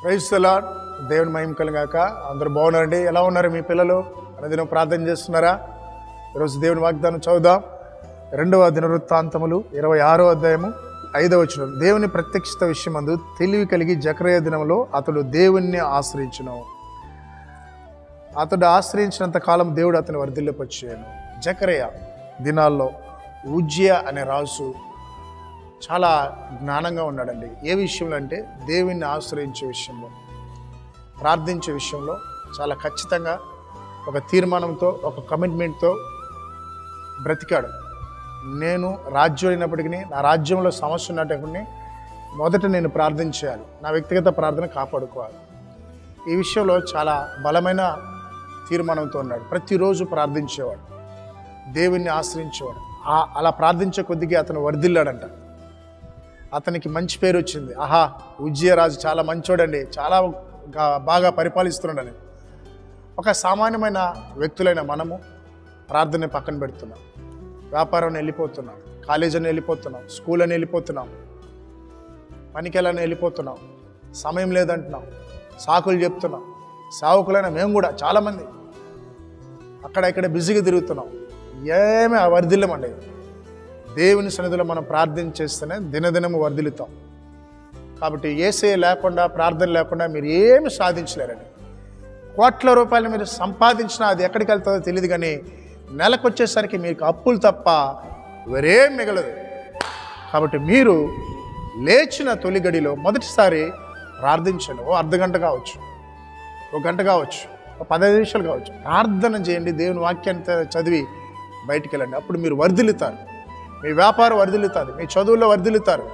Praise the lord. దేవుని మహిమ కలుగాక. అందరూ బాగున్నారండి? ఎలా ఉన్నారు మీ పిల్లలు? అనుదినం ప్రార్థన చేస్తున్నారా? ఈరోజు దేవుని వాగ్దానం చదువుదాం. 2వ దినవృత్తాంతములు 26వ అధ్యాయము 5వ వచనం. దేవుని ప్రత్యక్షత విషయమందు తెలివి కలిగి జకరయ దినములో అతడు దేవుణ్ణి ఆశ్రయించును. అతడు ఆశ్రయించినంత కాలం దేవుడు అతని వర్ధిల్లపరిచాను. జకరయ దినాల్లో ఉజ్జియా అనే రాజు చాలా జ్ఞానంగా ఉన్నాడండి. ఏ విషయంలో అంటే దేవుణ్ణి ఆశ్రయించే విషయంలో, ప్రార్థించే విషయంలో చాలా ఖచ్చితంగా ఒక తీర్మానంతో, ఒక కమిట్మెంట్తో బ్రతికాడు. నేను రాజ్యం అయినప్పటికీ, నా రాజ్యంలో సమస్య ఉన్నప్పటికీ మొదట నేను ప్రార్థన చేయాలి, నా వ్యక్తిగత ప్రార్థన కాపాడుకోవాలి. ఈ విషయంలో చాలా బలమైన తీర్మానంతో ఉన్నాడు. ప్రతిరోజు ప్రార్థించేవాడు, దేవుణ్ణి ఆశ్రయించేవాడు. అలా ప్రార్థించే కొద్దిగా అతను వర్ధిల్లాడంట. అతనికి మంచి పేరు వచ్చింది. ఆహా, ఉజ్జియా రాజు చాలా మంచోడండి, చాలా బాగా పరిపాలిస్తున్నాడని. ఒక సామాన్యమైన వ్యక్తులైన మనము ప్రార్థన పక్కన పెడుతున్నాం, వ్యాపారం వెళ్ళిపోతున్నాం, కాలేజ్ అని వెళ్ళిపోతున్నాం, స్కూల్ అని వెళ్ళిపోతున్నాం, పనికి వెళ్ళని వెళ్ళిపోతున్నాం, సమయం లేదంటున్నాం, సాకులు చెప్తున్నాం. సావుకులైన మేము కూడా చాలామంది అక్కడ ఇక్కడ బిజీగా తిరుగుతున్నాం. ఏమీ వర్ధిల్లమండి. దేవుని సన్నిధిలో మనం ప్రార్థన చేస్తేనే దినదినము వర్ధిల్లుతాం. కాబట్టి యేసయ్య లేకుండా, ప్రార్థన లేకుండా మీరు ఏమి సాధించలేరండి. కోట్ల రూపాయలు మీరు సంపాదించినా అది ఎక్కడికి వెళ్తుందో తెలియదు, కానీ నెలకు వచ్చేసరికి మీకు అప్పులు తప్ప వేరేం మిగలదు. కాబట్టి మీరు లేచిన తొలి గడిలో మొదటిసారి ప్రార్థించండి. ఓ అర్ధగంట కావచ్చు, ఒక గంట కావచ్చు, ఒక 15 నిమిషాలు కావచ్చు. ప్రార్థన చేయండి, దేవుని వాక్యాన్ని చదివి బయటికి వెళ్ళండి. అప్పుడు మీరు వర్ధిల్లుతారు. మీ వ్యాపారం వర్ధిల్లుతారు, మీ చదువుల్లో వర్ధిల్లుతారు,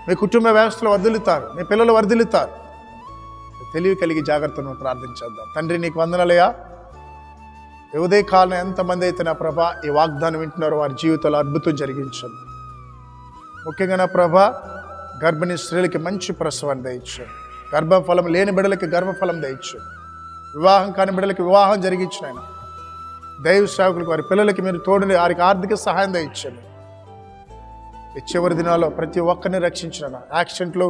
మీ కుటుంబ వ్యవస్థలో వర్ధిల్లుతారు, మీ పిల్లలు వర్ధిల్లుతారు. తెలివి కలిగి జాగ్రత్తను ప్రార్థించేద్దాం. తండ్రి, నీకు వందనాలయ్యా. ఉదయ కాలం ఎంతమంది అయితే నా ప్రభా ఈ వాగ్దానం వింటున్నారో వారి జీవితంలో అద్భుతం జరిగించండి. ముఖ్యంగా నా ప్రభా గర్భిణీ స్త్రీలకి మంచి ప్రసవాన్ని దయచేయండి. గర్భఫలం లేని బిడ్డలకి గర్భఫలం దయచేయండి. వివాహం కాని బిడ్డలకి వివాహం జరిగించిన ఆయన దైవ సేవకులకు, వారి పిల్లలకి మీరు తోడుని వారికి ఆర్థిక సహాయం దయచేయండి. ఈ చివరి దినాల్లో ప్రతి ఒక్కరిని రక్షించిన, యాక్సిడెంట్లు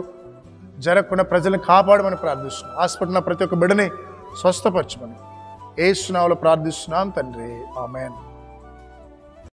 జరగకుండా ప్రజలను కాపాడమని ప్రార్థిస్తున్నాం. హాస్పిటల్లో ప్రతి ఒక్క బిడ్డని స్వస్థపరచమని యేసు నామములో ప్రార్థిస్తున్నాం తండ్రి. ఆమేన్.